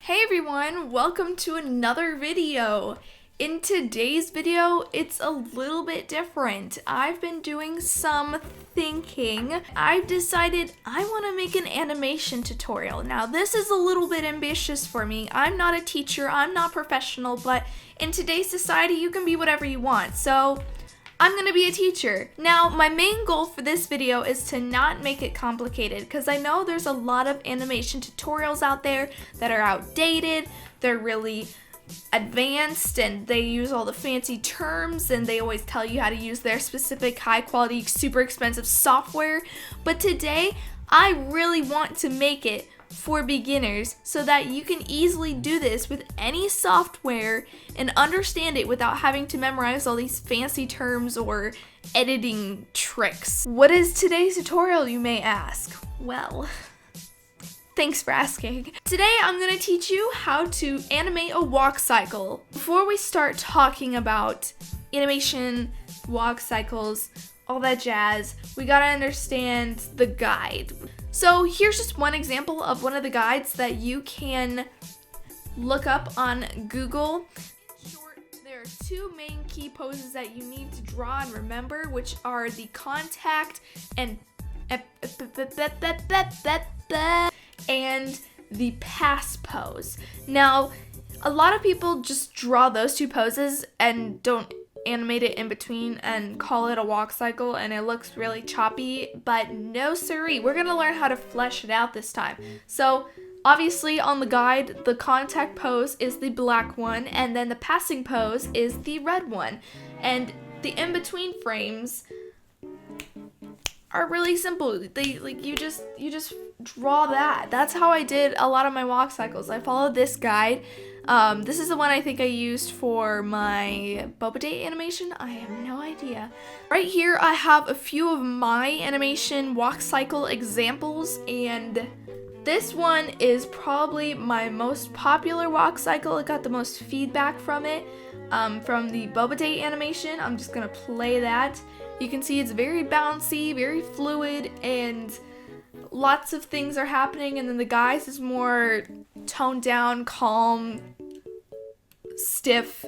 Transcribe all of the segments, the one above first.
Hey everyone, welcome to another video. In today's video, it's a little bit different. I've been doing some thinking. I've decided I want to make an animation tutorial. Now this is a little bit ambitious for me. I'm not a teacher, I'm not professional, but in today's society you can be whatever you want. So I'm gonna be a teacher. Now, my main goal for this video is to not make it complicated because I know there's a lot of animation tutorials out there that are outdated, they're really advanced, and they use all the fancy terms, and they always tell you how to use their specific high quality, super expensive software. But today, I really want to make it for beginners so that you can easily do this with any software and understand it without having to memorize all these fancy terms or editing tricks. What is today's tutorial, you may ask? Well, thanks for asking. Today I'm going to teach you how to animate a walk cycle. Before we start talking about animation, walk cycles, all that jazz, we gotta understand the guide. So here's just one example of one of the guides that you can look up on Google. In short, there are two main key poses that you need to draw and remember, which are the contact and the pass pose. Now, a lot of people just draw those two poses and don't animate it in between and call it a walk cycle, and it looks really choppy, but no siree, we're gonna learn how to flesh it out this time. So obviously on the guide, the contact pose is the black one, and then the passing pose is the red one, and the in-between frames are really simple. They you just draw that. That's how I did a lot of my walk cycles. I followed this guide. This is the one I think I used for my Boba Day animation. I have no idea. Right here I have a few of my animation walk cycle examples, and this one is probably my most popular walk cycle. It got the most feedback from it, from the Boba Day animation. I'm just gonna play that. You can see it's very bouncy, very fluid, and lots of things are happening, and then the guys is more toned down, calm, stiff,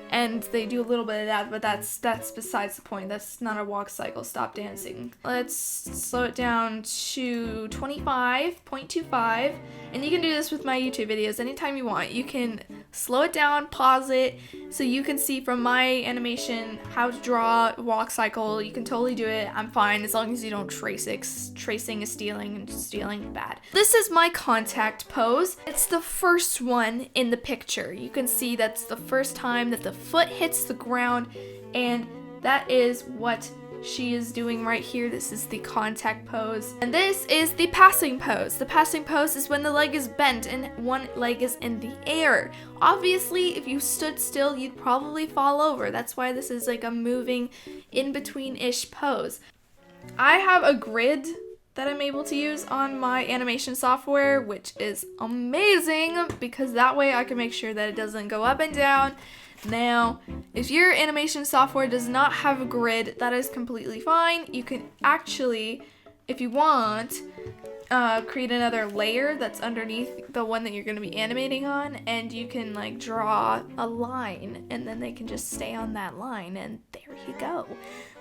and they do a little bit of that, but that's besides the point. That's not a walk cycle. Stop dancing. Let's slow it down to 25.25, and you can do this with my YouTube videos anytime you want. You can slow it down, pause it, so you can see from my animation how to draw a walk cycle. You can totally do it. I'm fine as long as you don't trace it. Tracing is stealing, and stealing is bad. This is my contact pose. It's the first one in the picture. You can see that's the first time that the foot hits the ground, and that is what she is doing right here. This is the contact pose. And this is the passing pose. The passing pose is when the leg is bent and one leg is in the air. Obviously, if you stood still, you'd probably fall over. That's why this is like a moving in-between-ish pose. I have a grid that I'm able to use on my animation software, which is amazing because that way I can make sure that it doesn't go up and down. Now, if your animation software does not have a grid, that is completely fine. You can actually, if you want, create another layer that's underneath the one that you're going to be animating on, and you can like draw a line, and then they can just stay on that line, and there you go.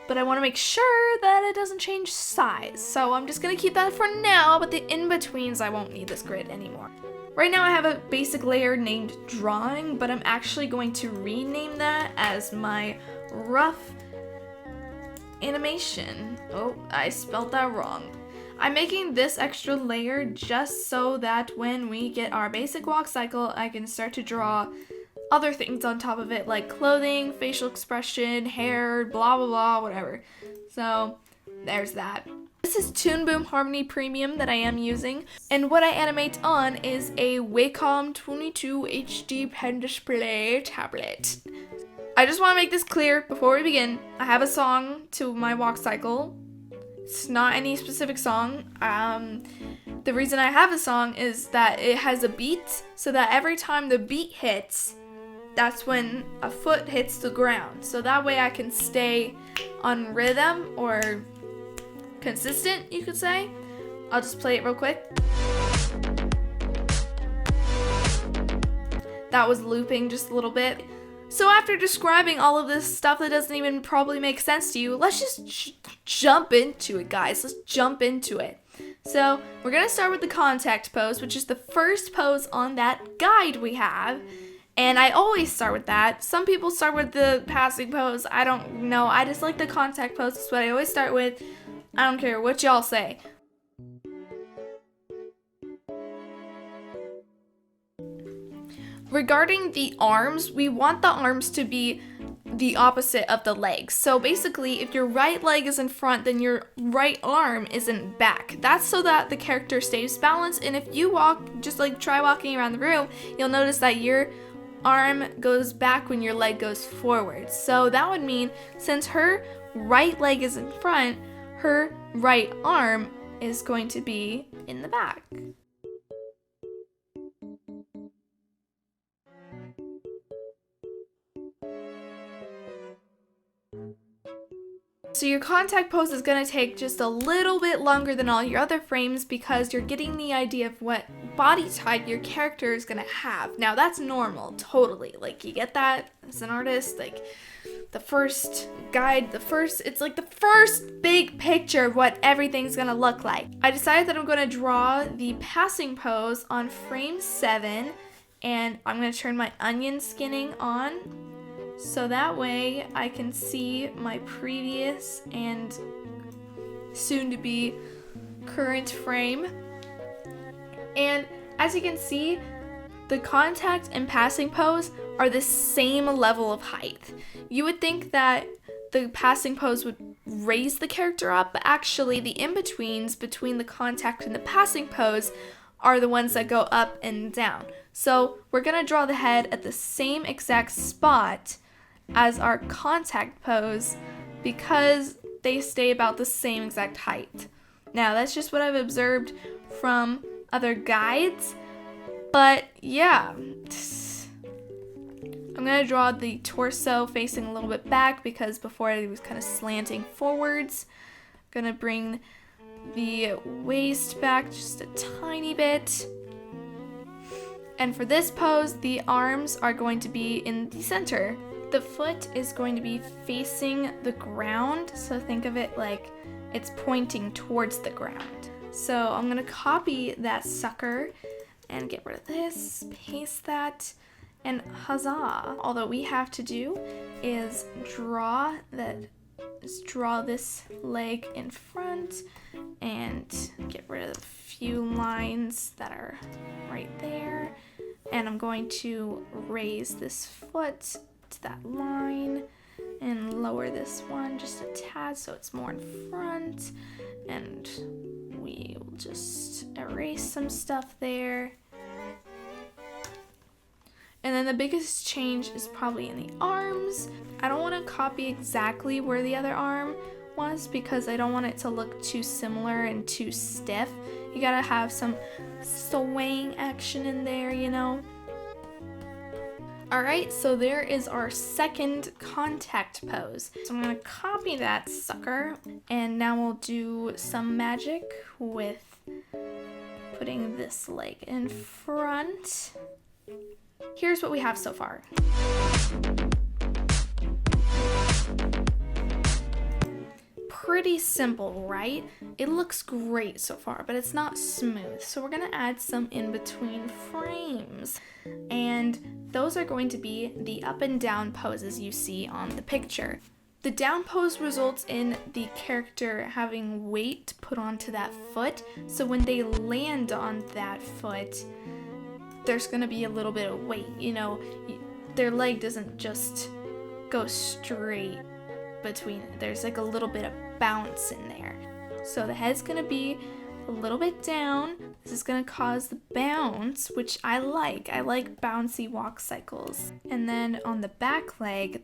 But I want to make sure that it doesn't change size, so I'm just going to keep that for now, but the in-betweens, I won't need this grid anymore. Right now I have a basic layer named drawing, but I'm actually going to rename that as my rough animation. Oh, I spelled that wrong. I'm making this extra layer just so that when we get our basic walk cycle, I can start to draw other things on top of it, like clothing, facial expression, hair, blah blah blah, whatever. So there's that. This is Toon Boom Harmony Premium that I am using, and what I animate on is a Wacom 22 HD pen display tablet. I just want to make this clear before we begin. I have a song to my walk cycle. It's not any specific song. The reason I have a song is that it has a beat, so that every time the beat hits, that's when a foot hits the ground. So that way I can stay on rhythm, or consistent, you could say. I'll just play it real quick. that was looping just a little bit. So after describing all of this stuff that doesn't even probably make sense to you, let's just jump into it, guys. Let's jump into it. So we're gonna start with the contact pose, which is the first pose on that guide we have. And I always start with that. Some people start with the passing pose. I don't know. I just like the contact pose. That's what I always start with. I don't care what y'all say. Regarding the arms, we want the arms to be the opposite of the legs. So basically, if your right leg is in front, then your right arm is in back. That's so that the character stays balanced. And if you walk, just like try walking around the room, you'll notice that your arm goes back when your leg goes forward. So that would mean since her right leg is in front, her right arm is going to be in the back. So your contact pose is going to take just a little bit longer than all your other frames because you're getting the idea of what body type your character is going to have. Now that's normal, totally. Like you get that as an artist, like the first guide, it's like the first big picture of what everything's going to look like. I decided that I'm going to draw the passing pose on frame 7 and I'm going to turn my onion skinning on. So that way I can see my previous and soon to be current frame. And as you can see, the contact and passing pose are the same level of height. You would think that the passing pose would raise the character up, but actually the in-betweens between the contact and the passing pose are the ones that go up and down. So we're gonna draw the head at the same exact spot as our contact pose because they stay about the same exact height. Now that's just what I've observed from other guides, but yeah. I'm gonna draw the torso facing a little bit back because before it was kind of slanting forwards. I'm gonna bring the waist back just a tiny bit. And for this pose, the arms are going to be in the center. The foot is going to be facing the ground, so think of it like it's pointing towards the ground. So I'm gonna copy that sucker and get rid of this, paste that, and huzzah. All that we have to do is draw this leg in front and get rid of a few lines that are right there. And I'm going to raise this foot to that line and lower this one just a tad so it's more in front, and we will just erase some stuff there. And then the biggest change is probably in the arms. I don't want to copy exactly where the other arm was because I don't want it to look too similar and too stiff. You gotta have some swaying action in there, you know. Alright, so there is our second contact pose. So I'm going to copy that sucker, and now we'll do some magic with putting this leg in front. Here's what we have so far. Pretty simple, right? It looks great so far, but it's not smooth. So we're gonna add some in-between frames. And those are going to be the up and down poses you see on the picture. The down pose results in the character having weight put onto that foot. So when they land on that foot, there's gonna be a little bit of weight, you know, their leg doesn't just go straight between it. There's like a little bit of bounce in there. So the head's gonna be a little bit down. This is gonna cause the bounce, which I like. I like bouncy walk cycles. And then on the back leg,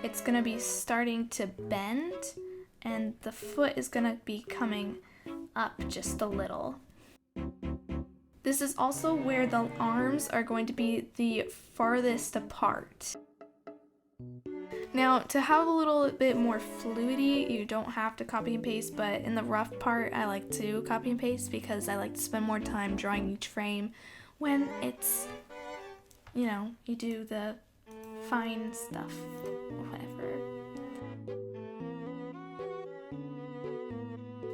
it's gonna be starting to bend and the foot is gonna be coming up just a little. This is also where the arms are going to be the farthest apart. Now, to have a little bit more fluidity, you don't have to copy and paste, but in the rough part, I like to copy and paste because I like to spend more time drawing each frame when it's you know, you do the fine stuff, whatever.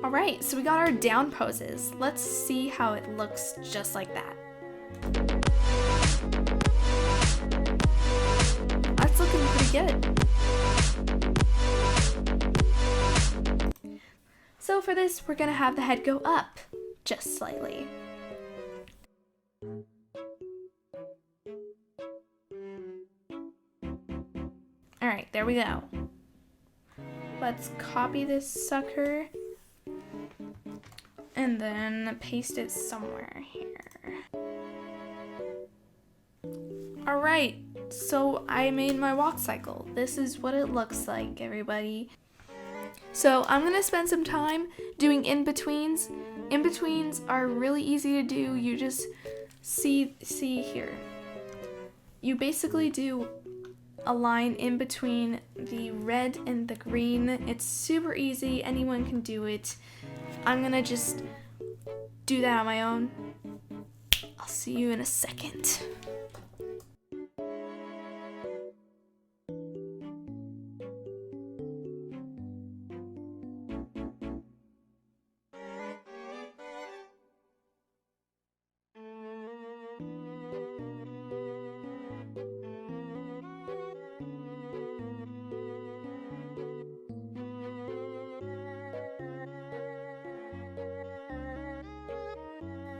Alright, so we got our down poses. Let's see how it looks just like that. That's looking pretty good. So for this, we're gonna have the head go up just slightly. Alright, there we go. Let's copy this sucker and then paste it somewhere here. Alright, so I made my walk cycle. This is what it looks like, everybody. So I'm gonna spend some time doing in-betweens. In-betweens are really easy to do. You just see here. You basically do a line in between the red and the green. It's super easy, anyone can do it. I'm gonna just do that on my own. I'll see you in a second.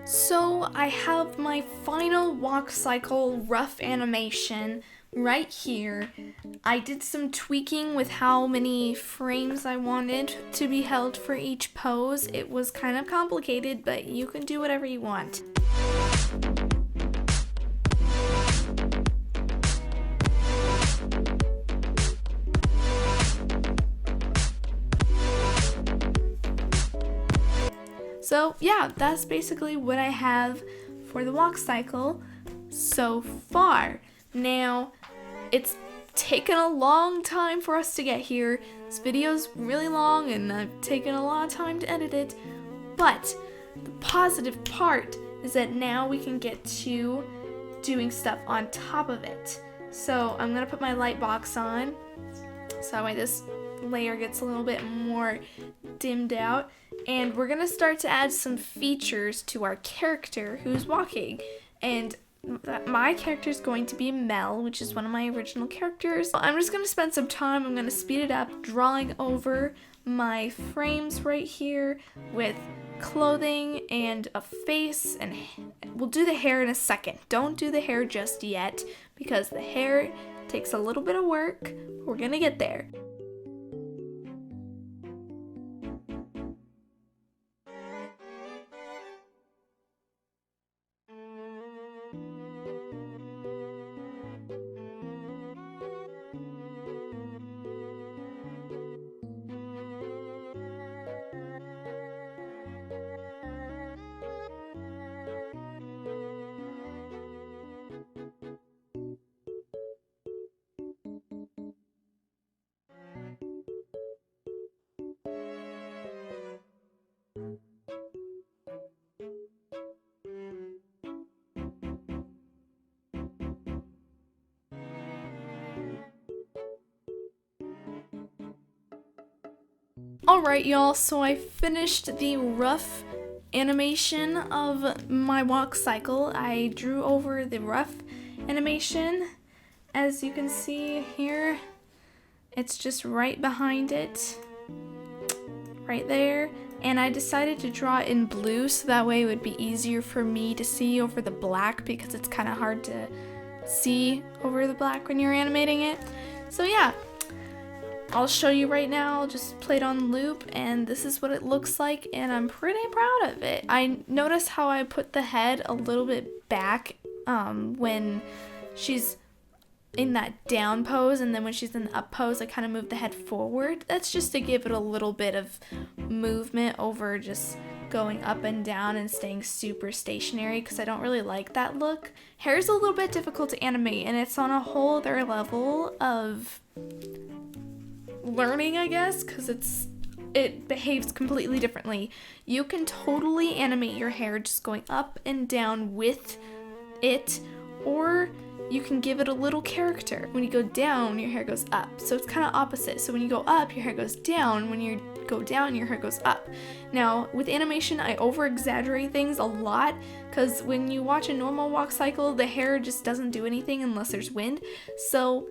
So I have my final walk cycle rough animation right here. I did some tweaking with how many frames I wanted to be held for each pose. It was kind of complicated, but you can do whatever you want. So yeah, that's basically what I have for the walk cycle so far. Now, it's taken a long time for us to get here. This video's really long and I've taken a lot of time to edit it, but the positive part is that now we can get to doing stuff on top of it. So I'm gonna put my light box on, so that way this layer gets a little bit more dimmed out, and we're gonna start to add some features to our character who's walking. And my character is going to be Mel, which is one of my original characters. I'm just gonna spend some time, I'm gonna speed it up, drawing over my frames right here with clothing and a face, and we'll do the hair in a second. Don't do the hair just yet because the hair takes a little bit of work. We're gonna get there. Alright y'all, so I finished the rough animation of my walk cycle. I drew over the rough animation. As you can see here, it's just right behind it, right there. And I decided to draw it in blue so that way it would be easier for me to see over the black, because it's kind of hard to see over the black when you're animating it. So yeah, I'll show you right now. I'll just play it on loop, and this is what it looks like, and I'm pretty proud of it. I noticed how I put the head a little bit back when she's in that down pose, and then when she's in the up pose, I kind of move the head forward. That's just to give it a little bit of movement over just going up and down and staying super stationary, because I don't really like that look. Hair's a little bit difficult to animate, and it's on a whole other level of learning, I guess, because it behaves completely differently. You can totally animate your hair just going up and down with it, or you can give it a little character. When you go down, your hair goes up. So it's kind of opposite. So when you go up, your hair goes down. When you go down, your hair goes up. Now, with animation, I over-exaggerate things a lot because when you watch a normal walk cycle, the hair just doesn't do anything unless there's wind. So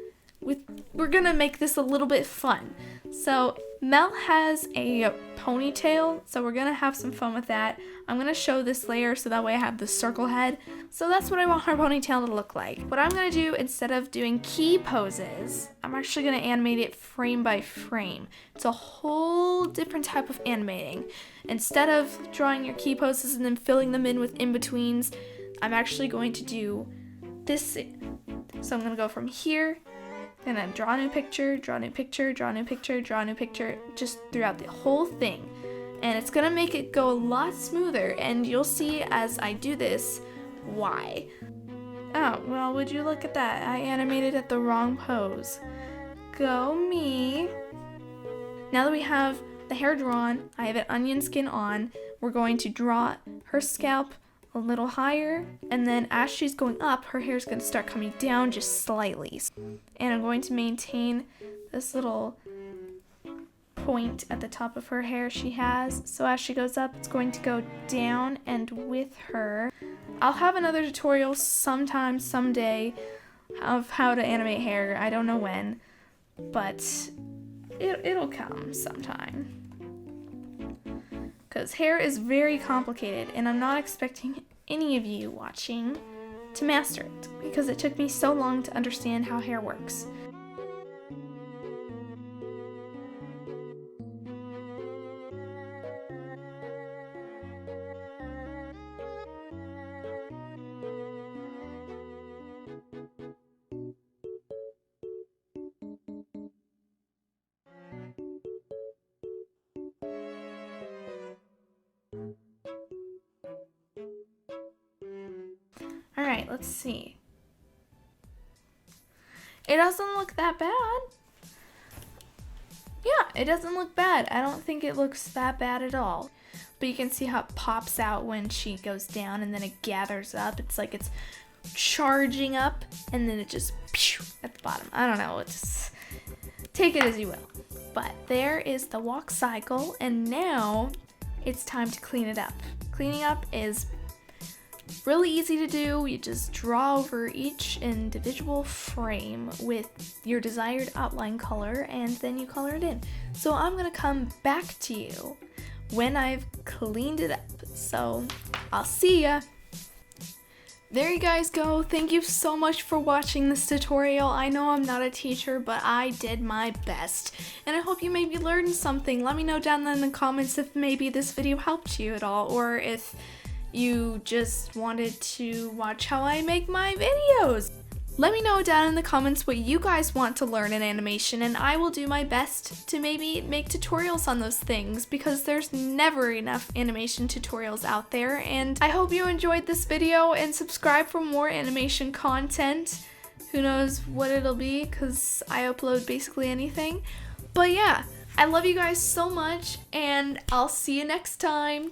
we're gonna make this a little bit fun. So Mel has a ponytail, so we're gonna have some fun with that. I'm gonna show this layer so that way I have the circle head. So that's what I want her ponytail to look like. What I'm gonna do, instead of doing key poses, I'm actually gonna animate it frame by frame. It's a whole different type of animating. Instead of drawing your key poses and then filling them in with in-betweens, I'm actually going to do this. So I'm gonna go from here, and then draw a new picture, draw a new picture, draw a new picture, draw a new picture, just throughout the whole thing. And it's gonna make it go a lot smoother, and you'll see as I do this why. Oh, well, would you look at that? I animated at the wrong pose. Go me. Now that we have the hair drawn, I have an onion skin on, we're going to draw her scalp a little higher, and then as she's going up, her hair is going to start coming down just slightly. And I'm going to maintain this little point at the top of her hair she has. So as she goes up, it's going to go down, and with her, I'll have another tutorial sometime, someday, of how to animate hair. I don't know when, but it'll come sometime. Because hair is very complicated, and I'm not expecting any of you watching to master it, because it took me so long to understand how hair works. Alright, let's see. It doesn't look that bad. Yeah, it doesn't look bad. I don't think it looks that bad at all. But you can see how it pops out when she goes down and then it gathers up. It's like it's charging up and then it just at the bottom. I don't know. It's take it as you will. But there is the walk cycle, and now it's time to clean it up. Cleaning up is really easy to do. You just draw over each individual frame with your desired outline color, and then you color it in. So I'm gonna come back to you when I've cleaned it up. So I'll see ya. There you guys go. Thank you so much for watching this tutorial. I know I'm not a teacher, but I did my best. And I hope you maybe learned something. Let me know down in the comments if maybe this video helped you at all, or if you just wanted to watch how I make my videos. Let me know down in the comments what you guys want to learn in animation, and I will do my best to maybe make tutorials on those things, because there's never enough animation tutorials out there. And I hope you enjoyed this video, and subscribe for more animation content. Who knows what it'll be, because I upload basically anything. But yeah, I love you guys so much, and I'll see you next time.